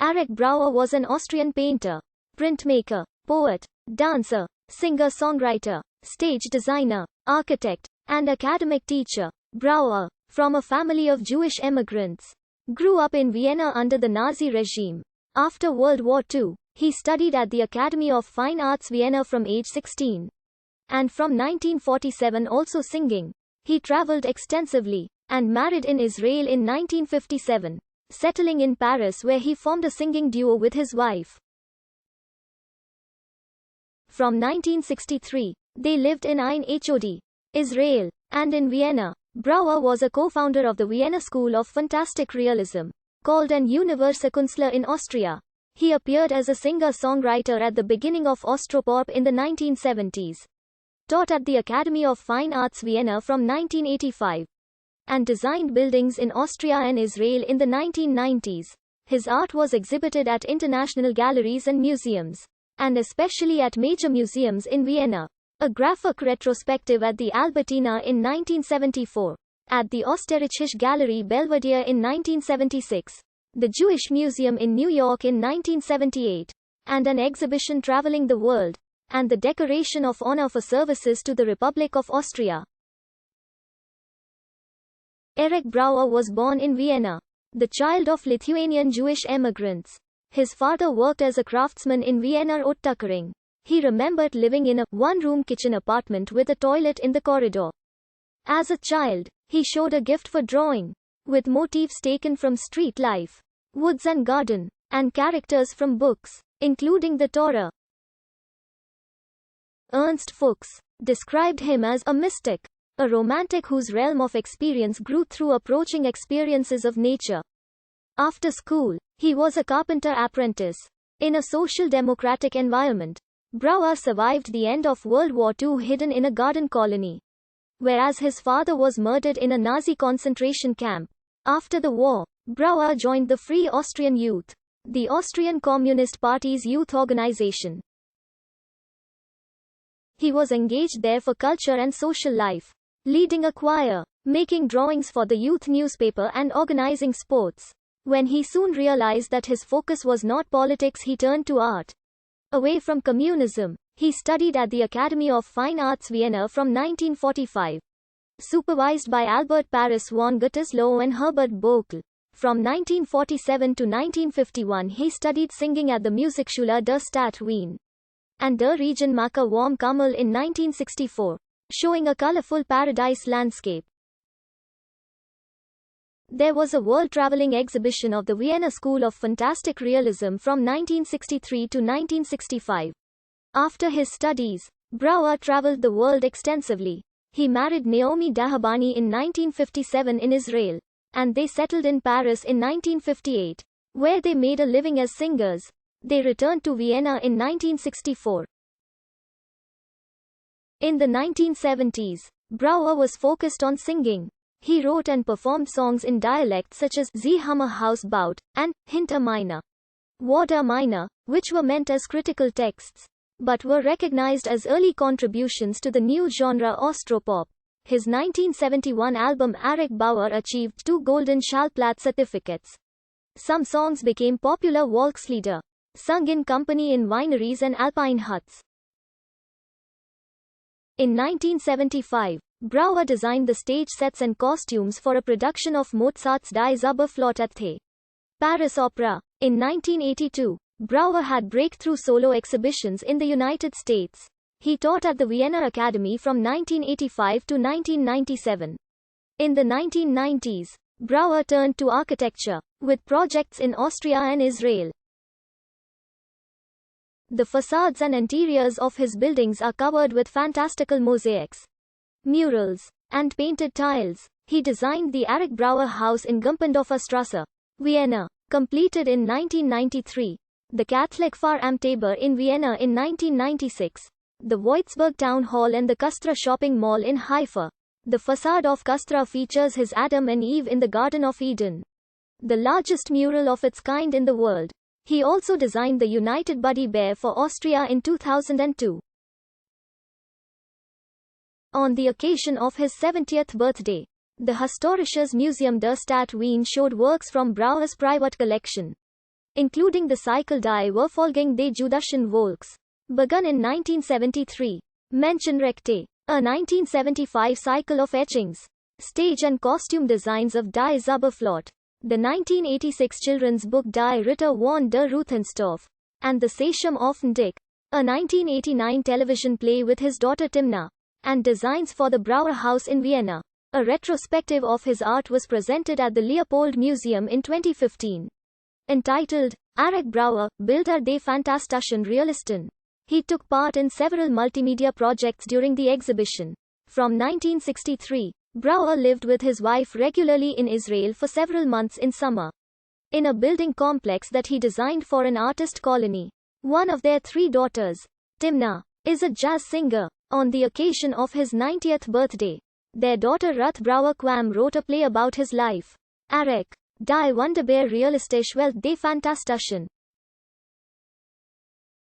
Arik Brauer was an Austrian painter, printmaker, poet, dancer, singer-songwriter, stage designer, architect, and academic teacher. Brauer, from a family of Jewish immigrants, grew up in Vienna under the Nazi regime. After World War II, he studied at the Academy of Fine Arts Vienna from age 16. And from 1947 also singing. He traveled extensively, and married in Israel in 1957, settling in Paris where he formed a singing duo with his wife. From 1963, they lived in Ein Hod, Israel, and in Vienna. Brauer was a co-founder of the Vienna School of Fantastic Realism, called an Universekünstler in Austria. He appeared as a singer-songwriter at the beginning of Austropop in the 1970s. Taught at the Academy of Fine Arts Vienna from 1985. And designed buildings in Austria and Israel in the 1990s. His art was exhibited at international galleries and museums, and especially at major museums in Vienna. A graphic retrospective at the Albertina in 1974, at the Österreichische Galerie Belvedere in 1976, the Jewish Museum in New York in 1978, and an exhibition traveling the world, and the Decoration of Honor for services to the Republic of Austria. Arik Brauer was born in Vienna, the child of Lithuanian Jewish immigrants. His father worked as a craftsman in Vienna Unterkering. He remembered living in a one-room kitchen apartment with a toilet in the corridor. As a child, he showed a gift for drawing, with motifs taken from street life, woods and garden, and characters from books, including the Torah. Ernst Fuchs described him as a mystic, a romantic whose realm of experience grew through approaching experiences of nature. After school, he was a carpenter apprentice. In a social democratic environment, Brauer survived the end of World War II hidden in a garden colony, whereas his father was murdered in a Nazi concentration camp. After the war, Brauer joined the Free Austrian Youth, the Austrian Communist Party's youth organization. He was engaged there for culture and social life, leading a choir, making drawings for the youth newspaper and organizing sports. When he soon realized that his focus was not politics, he turned to art. Away from communism, he studied at the Academy of Fine Arts Vienna from 1945. Supervised by Albert Paris von Gütersloh and Herbert Bokel. From 1947 to 1951 he studied singing at the Musikschule der Stadt Wien and der Region Macker Warm Kammel in 1964, showing a colorful paradise landscape. There was a world-traveling exhibition of the Vienna School of Fantastic Realism from 1963 to 1965. After his studies, Brauer traveled the world extensively. He married Naomi Dahabani in 1957 in Israel, and they settled in Paris in 1958, where they made a living as singers. They returned to Vienna in 1964. In the 1970s, Brauer was focused on singing. He wrote and performed songs in dialects such as Sie Hammer Haus baut and Hinter meiner Water Minor, which were meant as critical texts, but were recognized as early contributions to the new genre Austropop. His 1971 album Arik Brauer achieved 2 Golden Schallplatte certificates. Some songs became popular Volkslieder, sung in company in wineries and alpine huts. In 1975, Brauer designed the stage sets and costumes for a production of Mozart's Die Zauberflöte, Paris Opera. In 1982, Brauer had breakthrough solo exhibitions in the United States. He taught at the Vienna Academy from 1985 to 1997. In the 1990s, Brauer turned to architecture, with projects in Austria and Israel. The facades and interiors of his buildings are covered with fantastical mosaics, murals, and painted tiles. He designed the Arik Brauer House in Gumpendorfer Straße, Vienna, completed in 1993, the Catholic Pfarramthaber in Vienna in 1996, the Voitsburg Town Hall and the Kustra Shopping Mall in Haifa. The facade of Kustra features his Adam and Eve in the Garden of Eden, the largest mural of its kind in the world. He also designed the United Buddy Bear for Austria in 2002. On the occasion of his 70th birthday, the Historisches Museum der Stadt Wien showed works from Brauer's private collection. including the cycle Die Verfolgung des jüdischen Volks, begun in 1973. Menschenrechte, a 1975 cycle of etchings, stage and costume designs of Die Zauberflöte, the 1986 children's book Die Ritter von der Ruthenstoff, and the Sachem off'n Dick, a 1989 television play with his daughter Timna, and designs for the Brauer House in Vienna. A retrospective of his art was presented at the Leopold Museum in 2015. Entitled, Arik Brauer, Bilder des fantastischen Realisten. He took part in several multimedia projects during the exhibition. From 1963, Brauer lived with his wife regularly in Israel for several months in summer, in a building complex that he designed for an artist colony. One of their 3 daughters, Timna, is a jazz singer. On the occasion of his 90th birthday, their daughter Ruth Brauer Quam wrote a play about his life. Arik, Die Wunderbare realistische Welt des Fantastischen.